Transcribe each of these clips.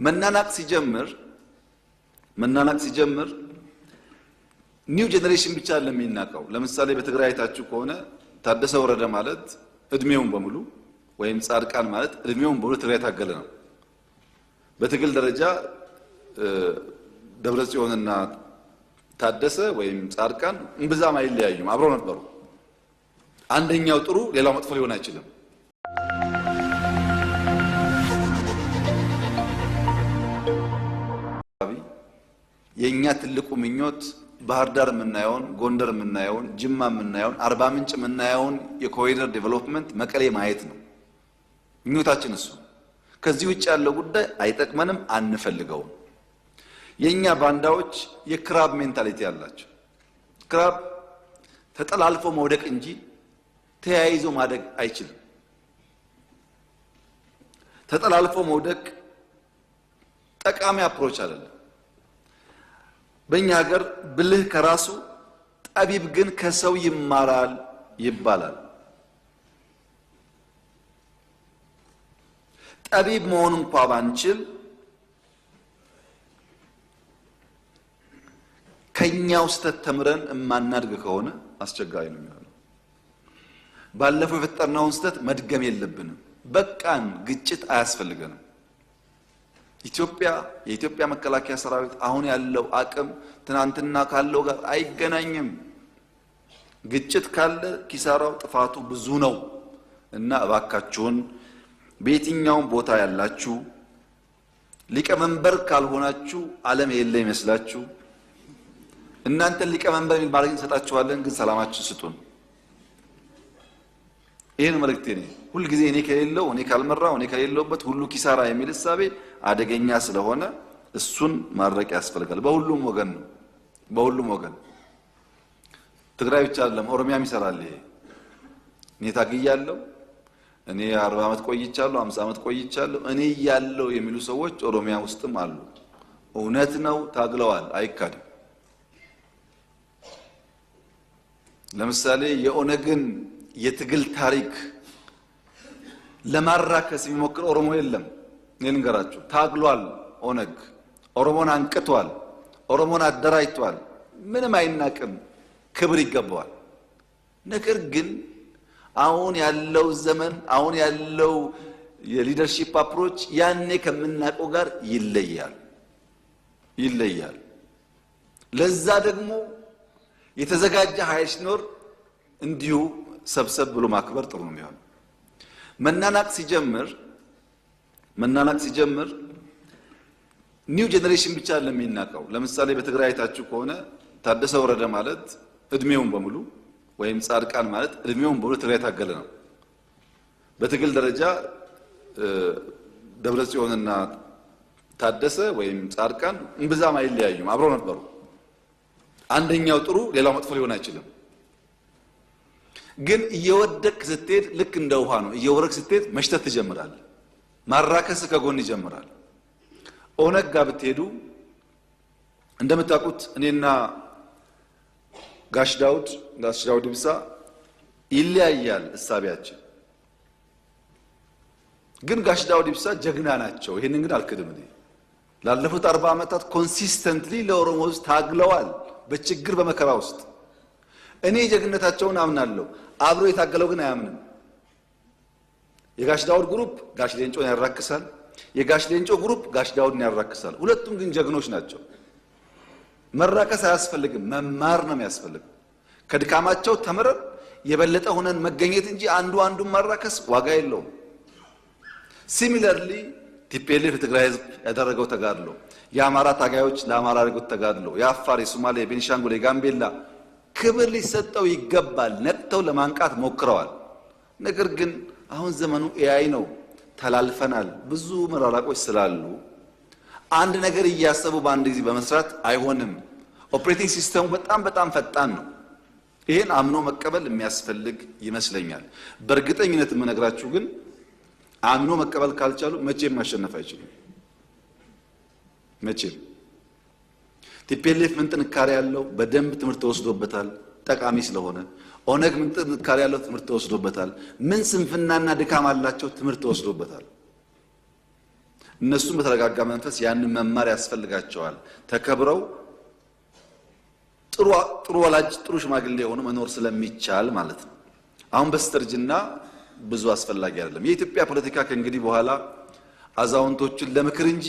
መናናቅ ሲጀምር ኒው ጄኔሬሽን ብቻ ለሚናቀው ለምሳሌ በትግራይ አይታችሁ ከሆነ ታደሰ ወረደ ማለት እድሜውን በሙሉ ወይም ጻድቃን ማለት እድሜውን በሙሉ ትግራይ ታገለ ነው። በትግል ደረጃ ደብረጽዮንና ታደሰ ወይም ጻድቃን እንብዛም አይለያዩም፣ አብረው ነበሩ። አንደኛው ጥሩ ሌላው መጥፎ ሊሆን አይችልም። የኛ ትልቁ ምኞት ባህር ዳር የምናየውን፣ ጎንደር የምናየውን፣ ጅማ የምናየውን፣ አርባ ምንጭ የምናየውን የኮሪደር ዴቨሎፕመንት መቀሌ ማየት ነው ምኞታችን እሱ። ከዚህ ውጭ ያለው ጉዳይ አይጠቅመንም፣ አንፈልገውም። የኛ ባንዳዎች የክራብ ሜንታሊቲ ያላቸው፣ ክራብ ተጠላልፎ መውደቅ እንጂ ተያይዞ ማደግ አይችልም። ተጠላልፎ መውደቅ ጠቃሚ አፕሮች አይደለም። በእኛ ሀገር ብልህ ከራሱ ጠቢብ ግን ከሰው ይማራል ይባላል። ጠቢብ መሆን እንኳ ባንችል ከኛው ስህተት ተምረን እማናድግ ከሆነ አስቸጋሪ ነው የሚሆነው። ባለፈው የፈጠርነውን ስህተት መድገም የለብንም። በቃን፣ ግጭት አያስፈልገንም። የኢትዮጵያ መከላከያ ሰራዊት አሁን ያለው አቅም ትናንትና ካለው ጋር አይገናኝም። ግጭት ካለ ኪሳራው ጥፋቱ ብዙ ነው እና እባካችሁን በየትኛውም ቦታ ያላችሁ ሊቀመንበር ካልሆናችሁ ዓለም የለ ይመስላችሁ እናንተን ሊቀመንበር የሚል ማድረግ እንሰጣችኋለን፣ ግን ሰላማችን ስጡን። ይሄን መልእክቴ ነው። ሁሉ ጊዜ እኔ ከሌለው እኔ ካልመራው እኔ ከሌለውበት ሁሉ ኪሳራ የሚል እሳቤ አደገኛ ስለሆነ እሱን ማድረቅ ያስፈልጋል። በሁሉም ወገን ነው፣ በሁሉም ወገን። ትግራይ ብቻ አይደለም፣ ኦሮሚያም ይሰራል። ይሄ እኔ ታግያለሁ፣ እኔ 40 ዓመት ቆይቻለሁ፣ 50 ዓመት ቆይቻለሁ፣ እኔ ያለው የሚሉ ሰዎች ኦሮሚያ ውስጥም አሉ። እውነት ነው፣ ታግለዋል፣ አይካድም። ለምሳሌ የኦነግን የትግል ታሪክ ለማራከስ የሚሞክር ኦሮሞ የለም። እኔ ልንገራችሁ፣ ታግሏል። ኦነግ ኦሮሞን አንቅቷል፣ ኦሮሞን አደራጅቷል። ምንም አይናቅም፣ ክብር ይገባዋል። ነገር ግን አሁን ያለው ዘመን አሁን ያለው የሊደርሺፕ አፕሮች ያኔ ከምናውቀው ጋር ይለያል። ለዛ ደግሞ የተዘጋጀ ኃይል ሲኖር እንዲሁ ሰብሰብ ብሎ ማክበር ጥሩ ነው የሚሆነው። መናናቅ ሲጀምር ኒው ጄኔሬሽን ብቻ ለሚናቀው ለምሳሌ በትግራይ አይታችሁ ከሆነ ታደሰ ወረደ ማለት እድሜውን በሙሉ ወይም ጻድቃን ማለት እድሜውን በሙሉ ትግራይ ታገለ ነው። በትግል ደረጃ ደብረጽዮንና ታደሰ ወይም ጻድቃን እንብዛም አይለያዩም፣ አብረው ነበሩ። አንደኛው ጥሩ ሌላው መጥፎ ሊሆን አይችልም። ግን እየወደቅ ስትሄድ ልክ እንደ ውሃ ነው። እየወረቅ ስትሄድ መሽተት ትጀምራለህ። ማራከስ ከጎን ይጀምራል። ኦነግ ጋር ብትሄዱ እንደምታውቁት እኔና ጋሽ ዳውድ ኢብሳ ይለያያል እሳቢያችን። ግን ጋሽ ዳውድ ኢብሳ ጀግና ናቸው። ይሄንን ግን አልክድም። እኔ ላለፉት 40 ዓመታት ኮንሲስተንትሊ ለኦሮሞ ውስጥ ታግለዋል፣ በችግር በመከራ ውስጥ። እኔ ጀግነታቸውን አምናለሁ። አብሮ የታገለው ግን አያምንም። የጋሽ ዳውድ ግሩፕ ጋሽ ሌንጮን ያራክሳል፣ የጋሽ ሌንጮ ግሩፕ ጋሽ ዳውድን ያራክሳል። ሁለቱም ግን ጀግኖች ናቸው። መራከስ አያስፈልግም፣ መማር ነው የሚያስፈልገው። ከድካማቸው ተምረን የበለጠ ሆነን መገኘት እንጂ አንዱን ማራከስ ዋጋ የለውም። ሲሚለርሊ ቲፒኤልኤፍ ለትግራይ ህዝብ ያደረገው ተጋድሎ፣ የአማራ ታጋዮች ለአማራ ያደረጉት ተጋድሎ፣ የአፋር፣ የሶማሌ፣ የቤኒሻንጉል፣ የጋምቤላ ክብር ሊሰጠው ይገባል። ነቅተው ለማንቃት ሞክረዋል። ነገር ግን አሁን ዘመኑ ኤአይ ነው፣ ተላልፈናል። ብዙ መራራቆች ስላሉ አንድ ነገር እያሰቡ በአንድ ጊዜ በመስራት አይሆንም። ኦፕሬቲንግ ሲስተሙ በጣም ፈጣን ነው። ይሄን አምኖ መቀበል የሚያስፈልግ ይመስለኛል። በእርግጠኝነት የምነግራችሁ ግን አምኖ መቀበል ካልቻሉ መቼም ማሸነፍ አይችሉም። መቼም ቲፒኤልኤፍ ምን ጥንካሬ ያለው በደንብ ትምህርት ተወስዶበታል፣ ጠቃሚ ስለሆነ። ኦነግ ምን ጥንካሬ ያለው ትምህርት ተወስዶበታል። ምን ስንፍናና ድካም አላቸው፣ ትምህርት ተወስዶበታል። እነሱም በተረጋጋ መንፈስ ያንን መማር ያስፈልጋቸዋል። ተከብረው ጥሩ ወላጅ ጥሩ ሽማግሌ ሆኖ መኖር ስለሚቻል ማለት ነው። አሁን በስተርጅና ብዙ አስፈላጊ አይደለም። የኢትዮጵያ ፖለቲካ ከእንግዲህ በኋላ አዛውንቶችን ለምክር እንጂ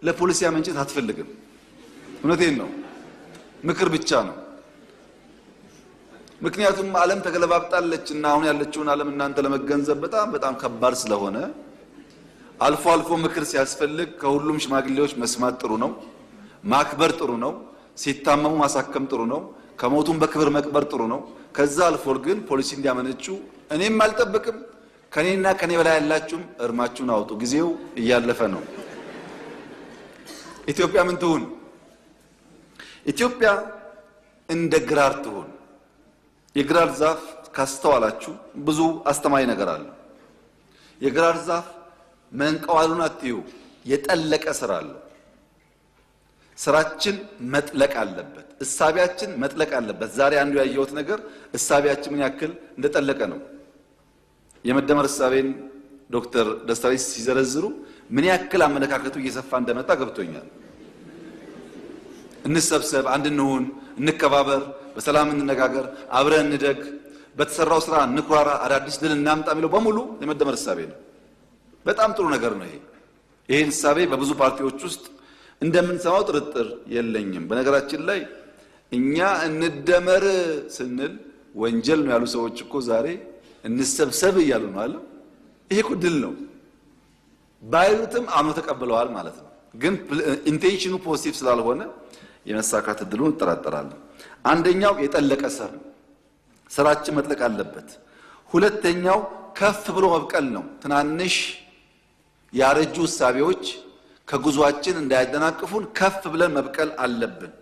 ለፖሊሲ መንጨት አትፈልግም። እውነቴን ነው። ምክር ብቻ ነው። ምክንያቱም ዓለም ተገለባብጣለችና አሁን ያለችውን ዓለም እናንተ ለመገንዘብ በጣም ከባድ ስለሆነ አልፎ አልፎ ምክር ሲያስፈልግ ከሁሉም ሽማግሌዎች መስማት ጥሩ ነው። ማክበር ጥሩ ነው። ሲታመሙ ማሳከም ጥሩ ነው። ከሞቱም በክብር መቅበር ጥሩ ነው። ከዛ አልፎ ግን ፖሊሲ እንዲያመነጩ እኔም አልጠብቅም። ከኔና ከኔ በላይ ያላችሁም እርማችሁን አውጡ። ጊዜው እያለፈ ነው። ኢትዮጵያ ምን ትሁን? ኢትዮጵያ እንደ ግራር ትሁን። የግራር ዛፍ ካስተዋላችሁ ብዙ አስተማሪ ነገር አለ። የግራር ዛፍ መንቀዋሉን አትዩ፣ የጠለቀ ስራ አለው። ስራችን መጥለቅ አለበት። እሳቢያችን መጥለቅ አለበት። ዛሬ አንዱ ያየሁት ነገር እሳቢያችን ምን ያክል እንደጠለቀ ነው። የመደመር እሳቤን ዶክተር ደስታሪስ ሲዘረዝሩ ምን ያክል አመለካከቱ እየሰፋ እንደመጣ ገብቶኛል። እንሰብሰብ፣ አንድ እንሁን፣ እንከባበር፣ በሰላም እንነጋገር፣ አብረን እንደግ፣ በተሰራው ስራ እንኩራራ፣ አዳዲስ ድል እናምጣ የሚለው በሙሉ የመደመር እሳቤ ነው። በጣም ጥሩ ነገር ነው። ይሄን እሳቤ በብዙ ፓርቲዎች ውስጥ እንደምንሰማው ጥርጥር የለኝም። በነገራችን ላይ እኛ እንደመር ስንል ወንጀል ነው ያሉ ሰዎች እኮ ዛሬ እንሰብሰብ እያሉ ነው አለ። ይሄ እኮ ድል ነው። ባይሉትም አምኖ ተቀብለዋል ማለት ነው። ግን ኢንቴንሽኑ ፖዚቲቭ ስላልሆነ የመሳካት እድሉን እንጠራጠራለን። አንደኛው የጠለቀ ስራችን መጥለቅ አለበት። ሁለተኛው ከፍ ብሎ መብቀል ነው። ትናንሽ ያረጁ እሳቤዎች ከጉዟችን እንዳያደናቅፉን ከፍ ብለን መብቀል አለብን።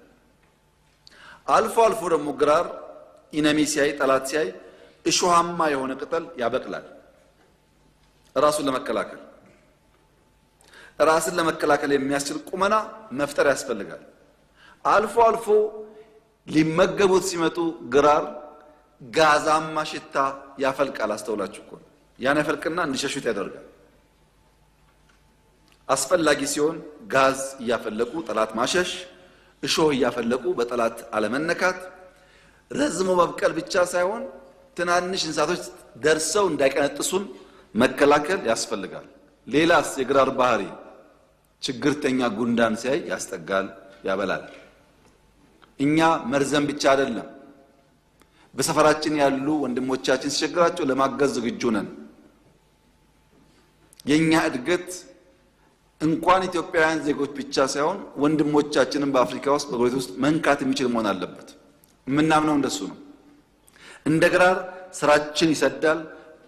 አልፎ አልፎ ደግሞ ግራር ኢነሚ ሲያይ፣ ጠላት ሲያይ እሾሃማ የሆነ ቅጠል ያበቅላል። ራስን ለመከላከል የሚያስችል ቁመና መፍጠር ያስፈልጋል። አልፎ አልፎ ሊመገቡት ሲመጡ ግራር ጋዛማ ሽታ ያፈልቃል። አስተውላችሁ እኮ ያን ያፈልቅና እንዲሸሹት ያደርጋል። አስፈላጊ ሲሆን ጋዝ እያፈለቁ ጠላት ማሸሽ፣ እሾህ እያፈለቁ በጠላት አለመነካት፣ ረዝሞ መብቀል ብቻ ሳይሆን ትናንሽ እንስሳቶች ደርሰው እንዳይቀነጥሱን መከላከል ያስፈልጋል። ሌላስ የግራር ባህሪ ችግርተኛ ጉንዳን ሲያይ ያስጠጋል፣ ያበላል። እኛ መርዘም ብቻ አይደለም፣ በሰፈራችን ያሉ ወንድሞቻችን ሲቸግራቸው ለማገዝ ዝግጁ ነን። የኛ እድገት እንኳን ኢትዮጵያውያን ዜጎች ብቻ ሳይሆን ወንድሞቻችንን በአፍሪካ ውስጥ በጎረቤት ውስጥ መንካት የሚችል መሆን አለበት። የምናምነው እንደሱ ነው። እንደ ግራር ስራችን ይሰዳል፣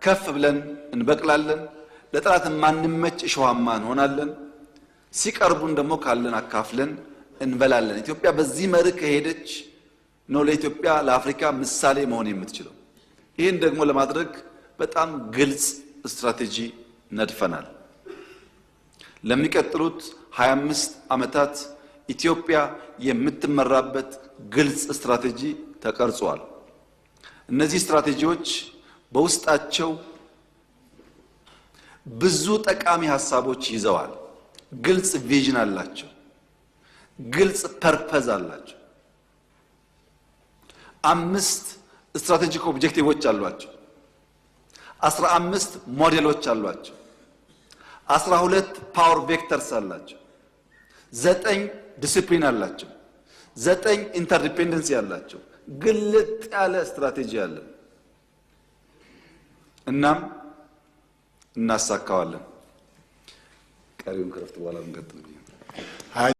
ከፍ ብለን እንበቅላለን፣ ለጠላት ማንመች እሾሃማ እንሆናለን። ሲቀርቡን ደግሞ ካለን አካፍለን እንበላለን። ኢትዮጵያ በዚህ መርህ ከሄደች ነው ለኢትዮጵያ ለአፍሪካ ምሳሌ መሆን የምትችለው። ይህን ደግሞ ለማድረግ በጣም ግልጽ ስትራቴጂ ነድፈናል። ለሚቀጥሉት 25 ዓመታት ኢትዮጵያ የምትመራበት ግልጽ ስትራቴጂ ተቀርጿል። እነዚህ ስትራቴጂዎች በውስጣቸው ብዙ ጠቃሚ ሐሳቦች ይዘዋል። ግልጽ ቪዥን አላቸው። ግልጽ ፐርፐዝ አላቸው። 5 ስትራቴጂክ ኦብጀክቲቮች አሏቸው። 15 ሞዴሎች አሏቸው። 12 ፓወር ቬክተርስ አላቸው። 9 ዲሲፕሊን አላቸው። 9 ኢንተርዲፔንደንሲ አላቸው። ግልጥ ያለ ስትራቴጂ አለ። እናም እናሳካዋለን። ቀሪውን ክረፍት በኋላ እንቀጥል።